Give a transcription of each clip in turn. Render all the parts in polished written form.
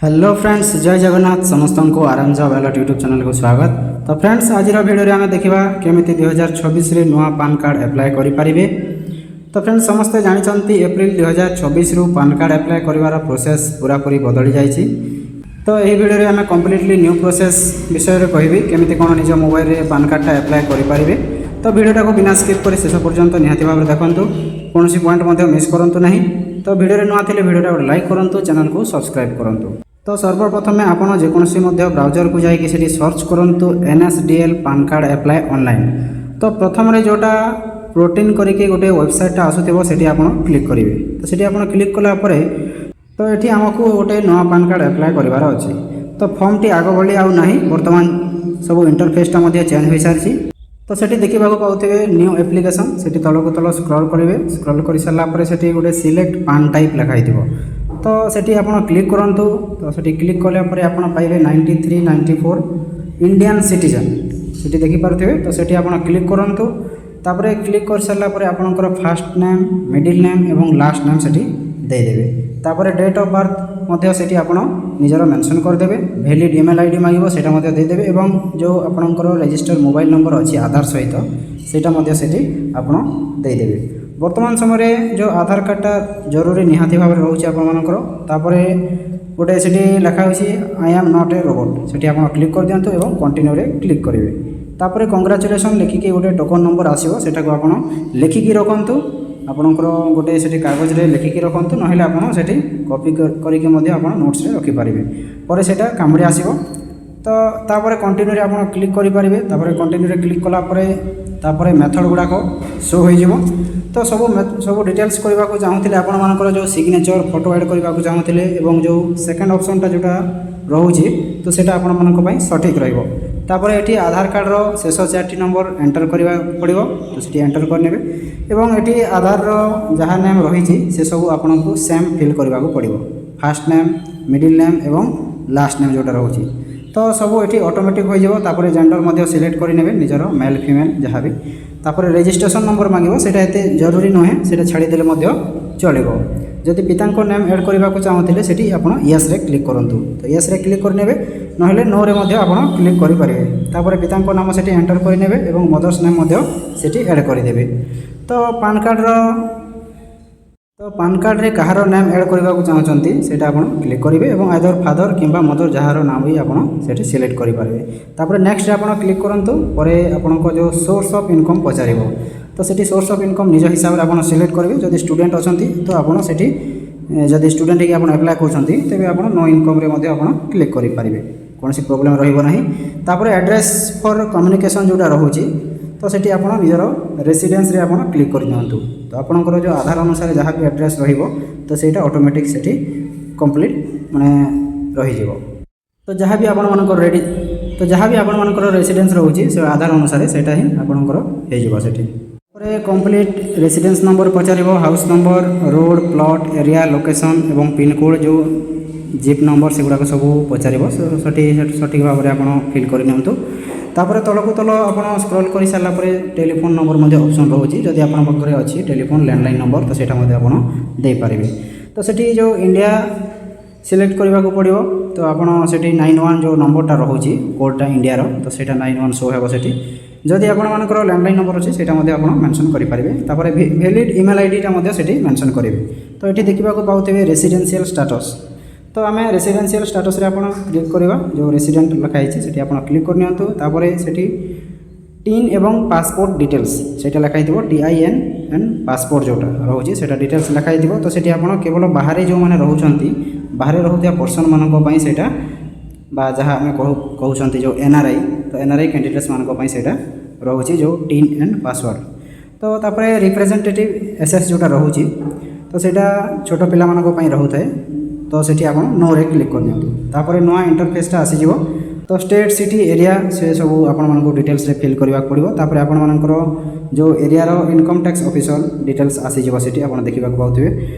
Hello friends, जय जगन्नाथ समस्त को आराम जॉब अलर्ट यूट्यूब चैनल को स्वागत। तो फ्रेंड्स, आज भिडियो आम देखा केमी 2024 नुआ पान कार्ड एप्लाय करेंगे। तो फ्रेंड्स, समस्ते जानते एप्रिल 2024 रु पान कार्ड एप्लाय कर प्रोसेस पूरापूरी बदली जाइए। तो यही भिडियो आम कम्प्लीटली न्यू प्रोसेस विषय में कहबी केमी कौन निज मोबाइल रे पान कार्डटा एप्लाय करेंगे। तो भिडियोटा को बिना स्किप कर शेष पर्यंत निहाती भाव देखूँ, कौन पॉइंट मिस करूँ ना। तो भिडियो नुआ थे भिडियोटा लाइक करूँ, चैनल को सब्सक्राइब करूँ। तो सर्वप्रथम आपड़ जेकोसी ब्राउजर को जाकि सर्च करूँ NSDL PAN card apply online. तो प्रथम जोटा प्रोटीन करके गोटे वेबसाइट आसूब से आप क्लिक करेंगे। तो सीटी आप क्लिक कलापर तो ये आमको गोटे नुआ पान कार्ड एप्लाय करार अच्छे। तो फॉर्म टी आग भाई आउ ना, बर्तमान सब इंटरफेसटा चेंज हो सारी। तो सेठी देखा पाते न्यू एप्लिकेशन से तलक तल स्क्रॉल करेंगे। स्क्रॉल कर सारापर से गोटे सिलेक्ट पान टाइप लिखाई। तो सेठी आप क्लिक करूँ। तो सेठी क्लिक कलापर आप पाइबे 9394 इंडियन सिटीजन से देखिपे। तो सेठी आप क्लिक करूँ। तापर क्लिक कर सारापर आपंकर फास्ट नेम, मिडिल नेम एवं लास्ट नेम से देदेवे। तापर डेट ऑफ बर्थ से आप निजर मेंशन करदे। वैलिड ईमेल आईडी मांगो से देदेवे। एवं जो आपंकर रजिस्टर मोबाइल नंबर अच्छी आधार सहित से आप देदेवे। वर्तमान समय जो आधार कार्डटा जरूरी निहाती भाव रोचे आपर। तापर गोटे से लिखा I am not a robot से आप क्लिक कर दिंतु और कंटिन्यू रे क्लिक करेंगे। तापर कंग्राचुलेसन लिखिकी गोटे टोकन नंबर आसो से लिखिकी रखुँ। आपणकर गोटे से कागज रे लिखिकी रखुँ, ना आप कॉपी करके नोट्स रे रखिपारे। पर से कामड़े आसो। तो तापर कंटिन्यू आप क्लिक करेंगे। कंटिन्यू रे क्लिक कलापर मेथड गुड़ाक शो हो। तो सब डिटेल्स करने को चाहूँगे आपंकर जो सिग्नेचर फोटो ऐड करने को चाहूँगे और जो सेकेंड ऑप्शनटा जोटा रोचे तो सेटा आपण सठिक रहा। ये आधार कार्ड रो शेष 4टी नंबर एंटर करने पड़ो। तो सीटी एंटर करने और ये आधार जहाँ नेम रही से सब आपन को सेम फिल करने को पड़ो। फास्ट नेम, मिडिल नेम एवं लास्ट नेम जोटा रोचे तो सब ये ऑटोमेटिक हो। जेंडर सिलेक्ट करेंगे निजर मेल फीमेल जहाँ भी। तापर रजिस्ट्रेशन नंबर मांगो से जरूरी नुहे से छाड़देले चलो। जदि पिता नेम ऐड करने को चाहूँगे से आप येस रे क्लिक करूँ। तो येस रे क्लिक करने ना नो रे आप क्लिक करेंगे। तापर पिता नाम से एंटर करेंगे और मदर्स नेम से ऐड करदे। तो पान कार्ड रे कहार नेम ऐड करने को चाहते से आप क्लिक करेंगे और आइदर फादर कि मदर जार नाम भी आप सिलेक्ट करेंगे। तापर नेक्स्ट आप क्लिक करूँ। पर आपन जो सोर्स ऑफ इनकम पचार तो से सोर्स ऑफ इनकम निज हिसाब से आप सिलेक्ट करेंगे। जदि स्टूडेंट अच्छा तो आपड़ी जदि स्टूडेंट ही आप एप्लाय करते तेज आप नो इनकम आप क्लिक करेंगे, कौन प्रोब्लेम रही। एड्रेस फॉर कम्युनिकेशन जोटा रोचे तो सेठी आप निजर रेसिडेंस रे आप क्लिक कर दिंतु। तो आपंकर जो आधार अनुसार जहाँ भी एड्रेस तो सेटा ऑटोमेटिक से कंप्लीट माने रही। तो जहाँ भी आपंकर रेडी तो जहाँ भी आपंकर रेसिडेंस रोचे से आधार अनुसार से आपंकर होटी। कंप्लीट रेसिडेंस नंबर पचार, house number, road, plot, area, location एवं पिन कोड जो जीप नंबर से गुड़ाक सब पचार। सठिक भाव में आप फिल कर। तापर तलक तल आप स्क्रॉल कर सारापर टेलीफोन नंबर ऑप्शन रोचे। जदि आपरे अच्छी टेलीफोन लैंडलाइन नंबर तो सेटा आपरे। तो सेठी जो इंडिया सिलेक्ट करने को पड़ो। तो आपड़ से 91 जो नंबरटा रोचे कोडटा इंडिया तो सेटा 91 शो हो। सेठी जदि आपंकर लैंडलाइन नंबर अच्छे से मेंशन करेंगे। तापर वैलिड ईमेल आईडीटा से मेंशन करेंगे। तो ये देखा पाते रेसिडेंशियल स्टेटस। तो आम रेसिडेंशियल स्टेटस रे आप क्लिक करवा। जो रेसिडेंट लिखाई से आप क्लिक कर नियंतु। तापर से टीन एवं पासपोर्ट डिटेल्स से लिखाई TIN एंड पासपोर्ट जोटा रोचे से डिटेल्स लिखाई। तो से केवल बाहर जो मैंने रोचान बाहर रोकता पर्सन मानी से जहाँ आम कहते जो NRI तो NRI कैंडिडेट्स मानी से रोचे जो टीन एंड पासवर्ड। तो तापर रिप्रेजेंटेटिव SS जोटा रोचे तो सेटा छोट पिला रोता है। तो सेठी आप नो रे क्लिक कर दिंतु। तापर नुआ इंटरफेसटा आसीज। तो स्टेट, सिटी, एरिया से सब आपको डिटेल्स रे फिल करने पड़ो। तापर आपंकर जो एरिया रो इनकम टैक्स ऑफिसर डिटेल्स आसीज से आप देखा पाते।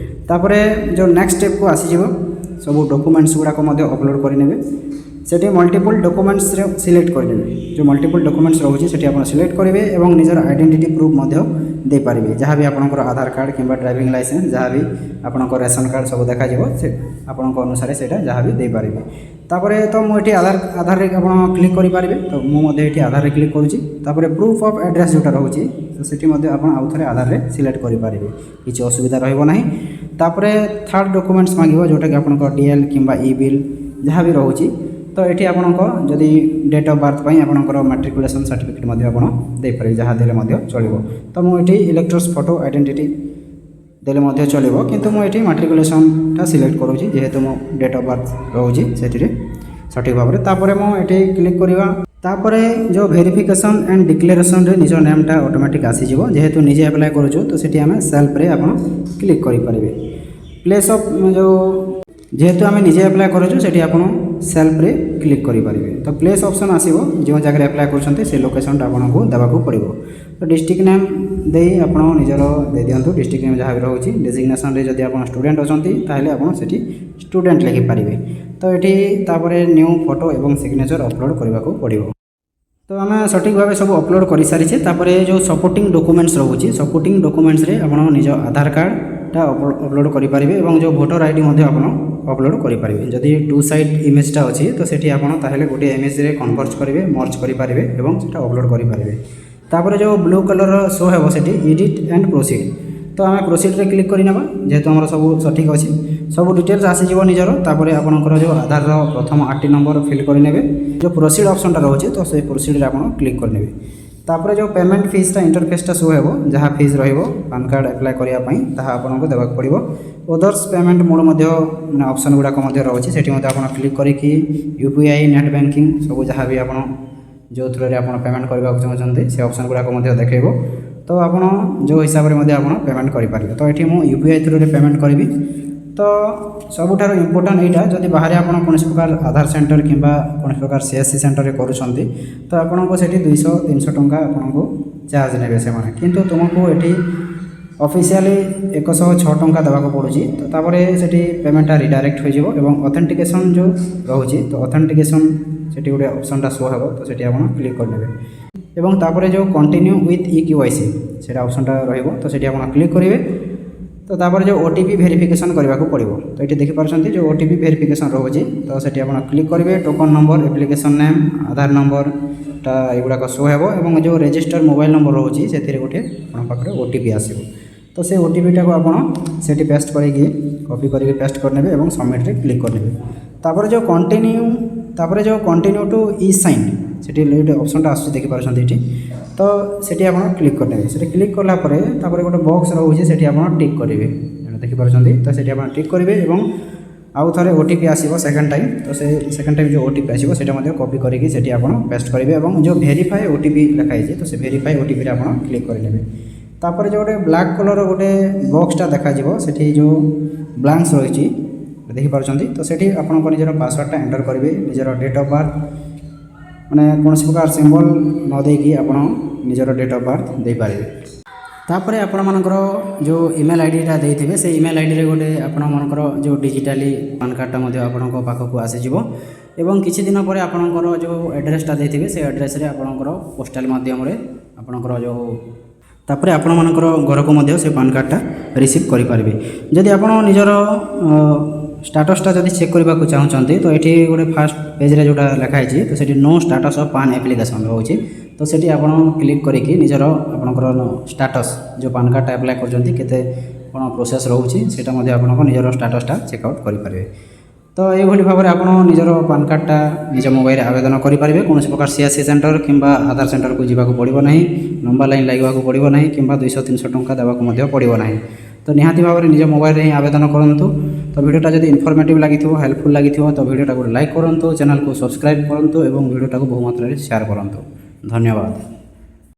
तापर जो नेक्स्ट स्टेप को आसीज सब डॉक्यूमेंट्स गुड़ाक अपलोड करेंगे। से मल्टीपल डॉक्यूमेंट्स सिलेक्ट करेंगे। जो मल्टीपल डॉक्यूमेंट्स रोचे से सिलेक्ट करेंगे और निजर आइडेंटिटी प्रूफ ଦେଇପାରିବେ। ଯାହା ବି ଆପଣଙ୍କର ଆଧାର କାର୍ଡ଼ କିମ୍ବା ଡ୍ରାଇଭିଂ ଲାଇସେନ୍ସ ଯାହା ବି ଆପଣଙ୍କ ରେସନ କାର୍ଡ଼ ସବୁ ଦେଖାଯିବ, ସେ ଆପଣଙ୍କ ଅନୁସାରେ ସେଇଟା ଯାହା ବି ଦେଇପାରିବେ। ତାପରେ ତ ମୁଁ ଏଠି ଆଧାରରେ ଆପଣ କ୍ଲିକ୍ କରିପାରିବେ। ତ ମୁଁ ମଧ୍ୟ ଏଠି ଆଧାରରେ କ୍ଲିକ୍ କରୁଛି। ତାପରେ ପ୍ରୁଫ୍ ଅଫ୍ ଆଡ୍ରେସ୍ ଯେଉଁଟା ରହୁଛି ତ ସେଠି ମଧ୍ୟ ଆପଣ ଆଉ ଥରେ ଆଧାରରେ ସିଲେକ୍ଟ କରିପାରିବେ, କିଛି ଅସୁବିଧା ରହିବ ନାହିଁ। ତାପରେ ଥାର୍ଡ଼ ଡକୁମେଣ୍ଟସ୍ ମାଗିବ, ଯେଉଁଟାକି ଆପଣଙ୍କ DL କିମ୍ବା ଇ ବିଲ୍ ଯାହା ବି ରହୁଛି। ତ ଏଠି ଆପଣଙ୍କ ଯଦି ଡେଟ୍ ଅଫ୍ ବାର୍ଥ ପାଇଁ ଆପଣଙ୍କର ମାଟ୍ରିକୁଲେସନ୍ ସାର୍ଟିଫିକେଟ୍ ମଧ୍ୟ ଆପଣ ଦେଇପାରିବେ, ଯାହା ଦେଲେ ମଧ୍ୟ ଚଳିବ। ତ ମୁଁ ଏଠି ଇଲେକ୍ଟର୍ସ ଫଟୋ ଆଇଡେଣ୍ଟିଟି ଦେଲେ ମଧ୍ୟ ଚଳିବ, କିନ୍ତୁ ମୁଁ ଏଠି ମାଟ୍ରିକୁଲେସନ୍ଟା ସିଲେକ୍ଟ କରୁଛି, ଯେହେତୁ ମୋ ଡେଟ୍ ଅଫ୍ ବାର୍ଥ ରହୁଛି ସେଥିରେ ସଠିକ୍ ଭାବରେ। ତାପରେ ମୁଁ ଏଠି କ୍ଲିକ୍ କରିବା। ତାପରେ ଯେଉଁ ଭେରିଫିକେସନ୍ ଆଣ୍ଡ ଡିକ୍ଲାରେସନ୍ରେ ନିଜ ନେମ୍ଟା ଅଟୋମେଟିକ୍ ଆସିଯିବ। ଯେହେତୁ ନିଜେ ଆପ୍ଲାଏ କରୁଛୁ ତ ସେଠି ଆମେ ସେଲ୍ଫରେ ଆପଣ କ୍ଲିକ୍ କରିପାରିବେ। ପ୍ଲେସ୍ ଅଫ୍ ଯେହେତୁ ଆମେ ନିଜେ ଆପ୍ଲାଏ କରୁଛୁ ସେଠି ଆପଣ ସେଲ୍ଫରେ କ୍ଲିକ୍ କରିପାରିବେ। ତ ପ୍ଲେସ୍ ଅପସନ୍ ଆସିବ, ଯେଉଁ ଜାଗାରେ ଆପ୍ଲାଏ କରୁଛନ୍ତି ସେ ଲୋକେସନ୍ଟା ଆପଣଙ୍କୁ ଦେବାକୁ ପଡ଼ିବ। ତ ଡିଷ୍ଟ୍ରିକ୍ଟ ନେମ୍ ଦେଇ ଆପଣ ନିଜର ଦେଇଦିଅନ୍ତୁ, ଡିଷ୍ଟ୍ରିକ୍ଟ ନେମ୍ ଯାହା ବି ରହୁଛି। ଡେଜିଗ୍ନେସନ୍ରେ ଯଦି ଆପଣ ଷ୍ଟୁଡେଣ୍ଟ ଅଛନ୍ତି ତାହେଲେ ଆପଣ ସେଠି ଷ୍ଟୁଡେଣ୍ଟ ଲେଖିପାରିବେ। ତ ଏଠି ତାପରେ ନ୍ୟୁ ଫଟୋ ଏବଂ ସିଗ୍ନେଚର୍ ଅପଲୋଡ଼ କରିବାକୁ ପଡ଼ିବ। ତ ଆମେ ସଠିକ୍ ଭାବେ ସବୁ ଅପଲୋଡ଼ କରିସାରିଛେ। ତାପରେ ଯେଉଁ ସପୋର୍ଟିଂ ଡକୁମେଣ୍ଟସ୍ ରହୁଛି, ସପୋର୍ଟିଂ ଡକୁମେଣ୍ଟସ୍ରେ ଆପଣ ନିଜ ଆଧାର କାର୍ଡ଼ଟା ଅପଲୋଡ଼ କରିପାରିବେ ଏବଂ ଯେଉଁ ଭୋଟର ଆଇଡି ମଧ୍ୟ ଆପଣ ଅପଲୋଡ଼ କରିପାରିବେ। ଯଦି 2 ସାଇଡ୍ ଇମେଜଟା ଅଛି ତ ସେଠି ଆପଣ ତାହେଲେ ଗୋଟିଏ ଇମେଜରେ କନଭର୍ଟ କରିବେ, ମର୍ଜ କରିପାରିବେ ଏବଂ ସେଟା ଅପଲୋଡ଼ କରିପାରିବେ। ତାପରେ ଯେଉଁ ବ୍ଲୁ କଲର୍ର ଶୋ ହେବ ସେଠି ଏଡିଟ୍ ଆଣ୍ଡ ପ୍ରୋସିଡ୍। ତ ଆମେ ପ୍ରୋସିଡ୍ରେ କ୍ଲିକ୍ କରିନେବା, ଯେହେତୁ ଆମର ସବୁ ସଠିକ୍ ଅଛି, ସବୁ ଡିଟେଲ୍ସ ଆସିଯିବ ନିଜର। ତାପରେ ଆପଣଙ୍କର ଯେଉଁ ଆଧାରର ପ୍ରଥମ 8ଟି ନମ୍ବର ଫିଲ୍ କରିନେବେ। ଯେଉଁ ପ୍ରୋସିଡ୍ ଅପସନ୍ଟା ରହୁଛି ତ ସେଇ ପ୍ରୋସିଡ୍ରେ ଆପଣ କ୍ଲିକ୍ କରିନେବେ। ତାପରେ ଯେଉଁ ପେମେଣ୍ଟ ଫିସ୍ଟା ଇଣ୍ଟରଫେସ୍ଟା ଶୋ ହେବ, ଯାହା ଫିସ୍ ରହିବ ପାନ୍ କାର୍ଡ଼ ଆପ୍ଲାଏ କରିବା ପାଇଁ ତାହା ଆପଣଙ୍କୁ ଦେବାକୁ ପଡ଼ିବ। ଅଦର୍ସ ପେମେଣ୍ଟ ମୋଡ଼ ମଧ୍ୟ ମାନେ ଅପସନ୍ ଗୁଡ଼ାକ ମଧ୍ୟ ରହୁଛି, ସେଠି ମଧ୍ୟ ଆପଣ କ୍ଲିକ୍ କରିକି UPI ନେଟ୍ ବ୍ୟାଙ୍କିଂ ସବୁ ଯାହା ବି ଆପଣ ଯେଉଁ ଥ୍ରୋରେ ଆପଣ ପେମେଣ୍ଟ କରିବାକୁ ଚାହୁଁଛନ୍ତି ସେ ଅପସନ୍ ଗୁଡ଼ାକ ମଧ୍ୟ ଦେଖାଇବ। ତ ଆପଣ ଯେଉଁ ହିସାବରେ ମଧ୍ୟ ଆପଣ ପେମେଣ୍ଟ କରିପାରିବେ। ତ ଏଠି ମୁଁ UPI ଥ୍ରୋରେ ପେମେଣ୍ଟ କରିବି। ତ ସବୁଠାରୁ ଇମ୍ପୋର୍ଟାଣ୍ଟ ଏଇଟା, ଯଦି ବାହାରେ ଆପଣ କୌଣସି ପ୍ରକାର ଆଧାର ସେଣ୍ଟର କିମ୍ବା କୌଣସି ପ୍ରକାର CSC ସେଣ୍ଟରରେ କରୁଛନ୍ତି ତ ଆପଣଙ୍କୁ ସେଠି 200-300 ଟଙ୍କା ଆପଣଙ୍କୁ ଚାର୍ଜ ନେବେ ସେମାନେ, କିନ୍ତୁ ତୁମକୁ ଏଠି ଅଫିସିଆଲି 106 ଟଙ୍କା ଦେବାକୁ ପଡ଼ୁଛି। ତ ତାପରେ ସେଠି ପେମେଣ୍ଟଟା ରିଡାଇରେକ୍ଟ ହୋଇଯିବ ଏବଂ ଅଥେଣ୍ଟିକେସନ୍ ଯେଉଁ ରହୁଛି ତ ଅଥେଣ୍ଟିକେସନ୍ ସେଠି ଗୋଟେ ଅପସନ୍ଟା ଶୋ ହେବ, ତ ସେଠି ଆପଣ କ୍ଲିକ୍ କରିନେବେ ଏବଂ ତାପରେ ଯେଉଁ କଣ୍ଟିନ୍ୟୁ ୱିଥ୍ eKYC ସେଇଟା ଅପସନ୍ଟା ରହିବ, ତ ସେଠି ଆପଣ କ୍ଲିକ୍ କରିବେ। ତ ତାପରେ ଯେଉଁ OTP ଭେରିଫିକେସନ୍ କରିବାକୁ ପଡ଼ିବ। ତ ଏଠି ଦେଖିପାରୁଛନ୍ତି ଯେଉଁ OTP ଭେରିଫିକେସନ୍ ରହୁଛି, ତ ସେଠି ଆପଣ କ୍ଲିକ୍ କରିବେ। ଟୋକନ୍ ନମ୍ବର, ଆପ୍ଲିକେସନ୍ ନେମ୍, ଆଧାର ନମ୍ବରଟା ଏଗୁଡ଼ାକ ଶୋ ହେବ ଏବଂ ଯେଉଁ ରେଜିଷ୍ଟର ମୋବାଇଲ୍ ନମ୍ବର ରହୁଛି ସେଥିରେ ଗୋଟେ ଆପଣଙ୍କ ପାଖରେ OTP ଆସିବ। ତ ସେ OTPଟାକୁ ଆପଣ ସେଠି ପେଷ୍ଟ କରିକି କପି କରିକି ପେଷ୍ଟ କରିନେବେ ଏବଂ ସବମିଟ୍ରେ କ୍ଲିକ୍ କରିନେବେ। ତାପରେ ଯେଉଁ କଣ୍ଟିନ୍ୟୁ ଟୁ e-ସାଇନ୍ ସେଠି ଗୋଟେ ଅପସନ୍ଟା ଆସୁଛି ଦେଖିପାରୁଛନ୍ତି ଏଠି, ତ ସେଠି ଆପଣ କ୍ଲିକ୍ କରିନେବେ। ସେଠି କ୍ଲିକ୍ କଲା ପରେ ତାପରେ ଗୋଟେ ବକ୍ସ ରହୁଛି ସେଠି ଆପଣ ଟିକ୍ କରିବେ, ଦେଖିପାରୁଛନ୍ତି। ତ ସେଠି ଆପଣ ଟିକ୍ କରିବେ ଏବଂ ଆଉ ଥରେ OTP ଆସିବ ସେକେଣ୍ଡ ଟାଇମ୍। ତ ସେ ସେକେଣ୍ଡ ଟାଇମ୍ ଯେଉଁ OTP ଆସିବ ସେଇଟା ମଧ୍ୟ କପି କରିକି ସେଠି ଆପଣ ପେଷ୍ଟ କରିବେ ଏବଂ ଯେଉଁ ଭେରିଫାଏ OTP ଲେଖା ହେଇଛି ତ ସେ ଭେରିଫାଏ OTPରେ ଆପଣ କ୍ଲିକ୍ କରିନେବେ। ତାପରେ ଯେଉଁ ଗୋଟେ ବ୍ଲାକ୍ କଲର୍ର ଗୋଟେ ବକ୍ସଟା ଦେଖାଯିବ, ସେଠି ଯେଉଁ ବ୍ଲାଙ୍କ୍ସ ରହିଛି ଦେଖିପାରୁଛନ୍ତି। ତ ସେଠି ଆପଣଙ୍କ ନିଜର ପାସୱାର୍ଡ଼ଟା ଏଣ୍ଟର କରିବେ, ନିଜର ଡେଟ୍ ଅଫ୍ ବାର୍ଥ ମାନେ କୌଣସି ପ୍ରକାର ସିମ୍ବଲ୍ ନ ଦେଇକି ଆପଣ ନିଜର ଡେଟ୍ ଅଫ୍ ବାର୍ଥ ଦେଇପାରିବେ। ତାପରେ ଆପଣମାନଙ୍କର ଯେଉଁ ଇମେଲ୍ ଆଇଡ଼ିଟା ଦେଇଥିବେ ସେ ଇମେଲ୍ ଆଇଡ଼ିରେ ଗୋଟେ ଆପଣମାନଙ୍କର ଯେଉଁ ଡିଜିଟାଲି ପାନ୍ କାର୍ଡ଼ଟା ମଧ୍ୟ ଆପଣଙ୍କ ପାଖକୁ ଆସିଯିବ ଏବଂ କିଛି ଦିନ ପରେ ଆପଣଙ୍କର ଯେଉଁ ଆଡ୍ରେସଟା ଦେଇଥିବେ ସେ ଆଡ୍ରେସରେ ଆପଣଙ୍କର ପୋଷ୍ଟାଲ ମାଧ୍ୟମରେ ଆପଣଙ୍କର ଯେଉଁ ତାପରେ ଆପଣମାନଙ୍କର ଘରକୁ ମଧ୍ୟ ସେ ପାନ୍ କାର୍ଡ଼ଟା ରିସିଭ୍ କରିପାରିବେ। ଯଦି ଆପଣ ନିଜର ଷ୍ଟାଟସ୍ଟା ଯଦି ଚେକ୍ କରିବାକୁ ଚାହୁଁଛନ୍ତି ତ ଏଠି ଗୋଟେ ଫାର୍ଷ୍ଟ ପେଜ୍ରେ ଯେଉଁଟା ଲେଖା ହେଇଛି ତ ସେଠି no status of PAN application ରହୁଛି। ତ ସେଠି ଆପଣ କ୍ଲିକ୍ କରିକି ନିଜର ଆପଣଙ୍କର ଷ୍ଟାଟସ୍ ଯେଉଁ ପାନ୍ କାର୍ଡ଼ଟା ଆପ୍ଲାଏ କରୁଛନ୍ତି କେତେ କ'ଣ ପ୍ରୋସେସ୍ ରହୁଛି ସେଇଟା ମଧ୍ୟ ଆପଣଙ୍କ ନିଜର ଷ୍ଟାଟସ୍ଟା ଚେକ୍ ଆଉଟ୍ କରିପାରିବେ। ତ ଏଇଭଳି ଭାବରେ ଆପଣ ନିଜର ପାନ୍ କାର୍ଡ଼ଟା ନିଜ ମୋବାଇଲରେ ଆବେଦନ କରିପାରିବେ। କୌଣସି ପ୍ରକାର CSC ସେଣ୍ଟର କିମ୍ବା ଆଧାର ସେଣ୍ଟରକୁ ଯିବାକୁ ପଡ଼ିବ ନାହିଁ, ଲମ୍ବା ଲାଇନ୍ ଲାଗିବାକୁ ପଡ଼ିବ ନାହିଁ କିମ୍ବା 200-300 ଟଙ୍କା ଦେବାକୁ ମଧ୍ୟ ପଡ଼ିବ ନାହିଁ। ତ ନିହାତି ଭାବରେ ନିଜ ମୋବାଇଲରେ ହିଁ ଆବେଦନ କରନ୍ତୁ। ତ ଭିଡ଼ିଓଟା ଯଦି ଇନଫର୍ମେଟିଭ୍ ଲାଗିଥିବ, ହେଲ୍ପଫୁଲ୍ ଲାଗିଥିବ ତ ଭିଡ଼ିଓଟାକୁ ଲାଇକ୍ କରନ୍ତୁ, ଚ୍ୟାନେଲକୁ ସବସ୍କ୍ରାଇବ୍ କରନ୍ତୁ ଏବଂ ଭିଡ଼ିଓଟାକୁ ବହୁ ମାତ୍ରାରେ ସେୟାର କରନ୍ତୁ। ଧନ୍ୟବାଦ।